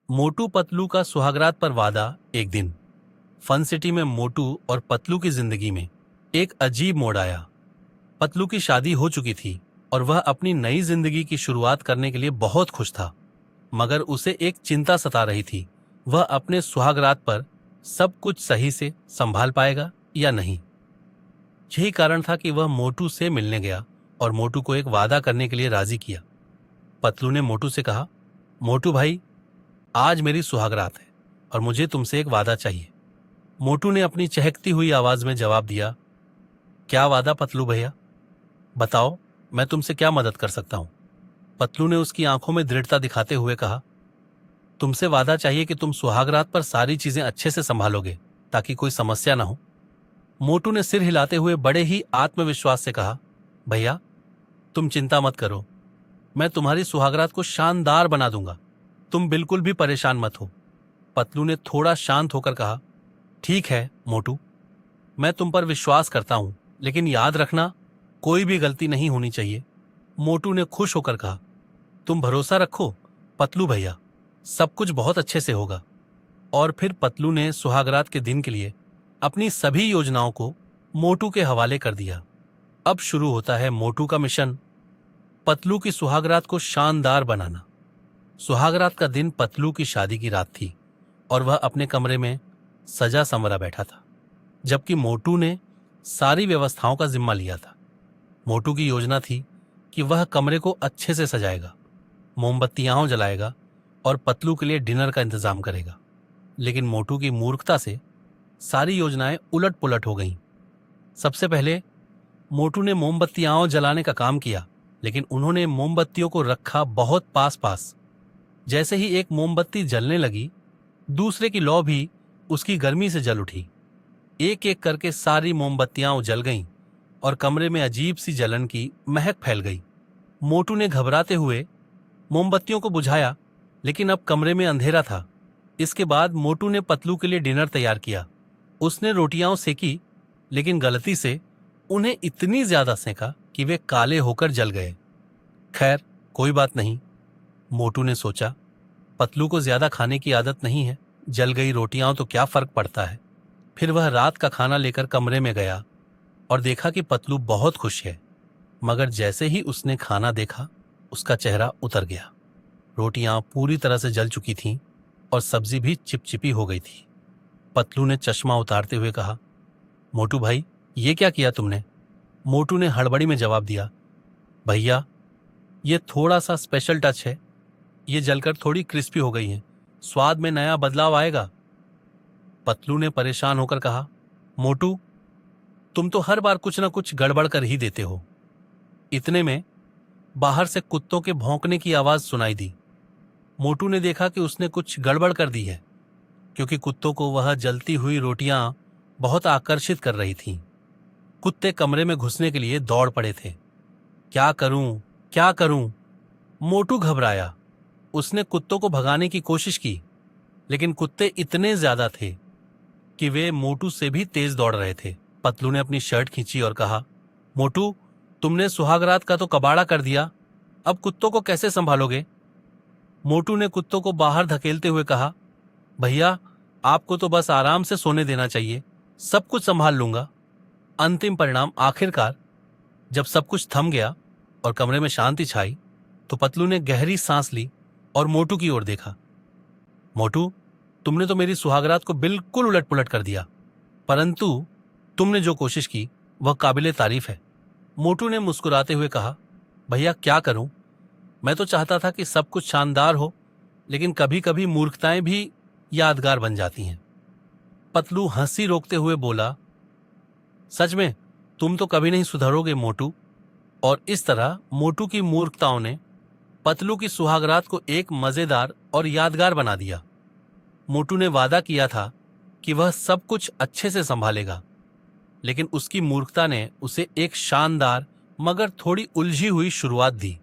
मोटू पतलू का सुहागरात पर वादा। एक दिन फन सिटी में मोटू और पतलू की जिंदगी में एक अजीब मोड़ आया। पतलू की शादी हो चुकी थी और वह अपनी नई जिंदगी की शुरुआत करने के लिए बहुत खुश था, मगर उसे एक चिंता सता रही थी। वह अपने सुहागरात पर सब कुछ सही से संभाल पाएगा या नहीं। यही कारण था कि वह मोटू से मिलने गया और मोटू को एक वादा करने के लिए राजी किया। पतलू ने मोटू से कहा, मोटू भाई, आज मेरी सुहागरात है और मुझे तुमसे एक वादा चाहिए। मोटू ने अपनी चहकती हुई आवाज में जवाब दिया, क्या वादा पतलू भैया? बताओ, मैं तुमसे क्या मदद कर सकता हूं? पतलू ने उसकी आंखों में दृढ़ता दिखाते हुए कहा, तुमसे वादा चाहिए कि तुम सुहागरात पर सारी चीजें अच्छे से संभालोगे ताकि कोई समस्या ना हो। मोटू ने सिर हिलाते हुए बड़े ही आत्मविश्वास से कहा, भैया, तुम चिंता मत करो, मैं तुम्हारी सुहागरात को शानदार बना दूंगा। तुम बिल्कुल भी परेशान मत हो। पतलू ने थोड़ा शांत होकर कहा, ठीक है मोटू, मैं तुम पर विश्वास करता हूं, लेकिन याद रखना, कोई भी गलती नहीं होनी चाहिए। मोटू ने खुश होकर कहा, तुम भरोसा रखो पतलू भैया, सब कुछ बहुत अच्छे से होगा। और फिर पतलू ने सुहागरात के दिन के लिए अपनी सभी योजनाओं को मोटू के हवाले कर दिया। अब शुरू होता है मोटू का मिशन, पतलू की सुहागरात को शानदार बनाना। सुहागरात का दिन पतलू की शादी की रात थी और वह अपने कमरे में सजा संवरा बैठा था, जबकि मोटू ने सारी व्यवस्थाओं का जिम्मा लिया था। मोटू की योजना थी कि वह कमरे को अच्छे से सजाएगा, मोमबत्तियां जलाएगा और पतलू के लिए डिनर का इंतजाम करेगा। लेकिन मोटू की मूर्खता से सारी योजनाएं उलट पुलट हो गईं। सबसे पहले मोटू ने मोमबत्तियां जलाने का काम किया, लेकिन उन्होंने मोमबत्तियों को रखा बहुत पास पास। जैसे ही एक मोमबत्ती जलने लगी, दूसरे की लौ भी उसकी गर्मी से जल उठी। एक एक करके सारी मोमबत्तियां जल गईं और कमरे में अजीब सी जलन की महक फैल गई। मोटू ने घबराते हुए मोमबत्तियों को बुझाया, लेकिन अब कमरे में अंधेरा था। इसके बाद मोटू ने पतलू के लिए डिनर तैयार किया। उसने रोटियां सेकी, लेकिन गलती से उन्हें इतनी ज्यादा सेका कि वे काले होकर जल गए। खैर, कोई बात नहीं, मोटू ने सोचा, पतलू को ज्यादा खाने की आदत नहीं है, जल गई रोटियां तो क्या फर्क पड़ता है। फिर वह रात का खाना लेकर कमरे में गया और देखा कि पतलू बहुत खुश है, मगर जैसे ही उसने खाना देखा, उसका चेहरा उतर गया। रोटियां पूरी तरह से जल चुकी थीं और सब्जी भी चिपचिपी हो गई थी। पतलू ने चश्मा उतारते हुए कहा, मोटू भाई, ये क्या किया तुमने? मोटू ने हड़बड़ी में जवाब दिया, भैया, ये थोड़ा सा स्पेशल टच है, ये जलकर थोड़ी क्रिस्पी हो गई है, स्वाद में नया बदलाव आएगा। पतलू ने परेशान होकर कहा, मोटू, तुम तो हर बार कुछ ना कुछ गड़बड़ कर ही देते हो। इतने में बाहर से कुत्तों के भौंकने की आवाज सुनाई दी। मोटू ने देखा कि उसने कुछ गड़बड़ कर दी है, क्योंकि कुत्तों को वह जलती हुई रोटियां बहुत आकर्षित कर रही थीं। कुत्ते कमरे में घुसने के लिए दौड़ पड़े थे। क्या करूं, क्या करूं? मोटू घबराया। उसने कुत्तों को भगाने की कोशिश की, लेकिन कुत्ते इतने ज्यादा थे कि वे मोटू से भी तेज दौड़ रहे थे। पतलू ने अपनी शर्ट खींची और कहा, मोटू, तुमने सुहागरात का तो कबाड़ा कर दिया, अब कुत्तों को कैसे संभालोगे? मोटू ने कुत्तों को बाहर धकेलते हुए कहा, भैया, आपको तो बस आराम से सोने देना चाहिए, सब कुछ संभाल लूंगा। अंतिम परिणाम, आखिरकार जब सब कुछ थम गया और कमरे में शांति छाई, तो पतलू ने गहरी सांस ली और मोटू की ओर देखा। मोटू, तुमने तो मेरी सुहागरात को बिल्कुल उलट पुलट कर दिया, परंतु तुमने जो कोशिश की वह काबिले तारीफ है। मोटू ने मुस्कुराते हुए कहा, भैया, क्या करूं? मैं तो चाहता था कि सब कुछ शानदार हो, लेकिन कभी कभी मूर्खताएं भी यादगार बन जाती हैं। पतलू हंसी रोकते हुए बोला, सच में तुम तो कभी नहीं सुधरोगे मोटू। और इस तरह मोटू की मूर्खताओं ने पतलू की सुहागरात को एक मजेदार और यादगार बना दिया। मोटू ने वादा किया था कि वह सब कुछ अच्छे से संभालेगा, लेकिन उसकी मूर्खता ने उसे एक शानदार मगर थोड़ी उलझी हुई शुरुआत दी।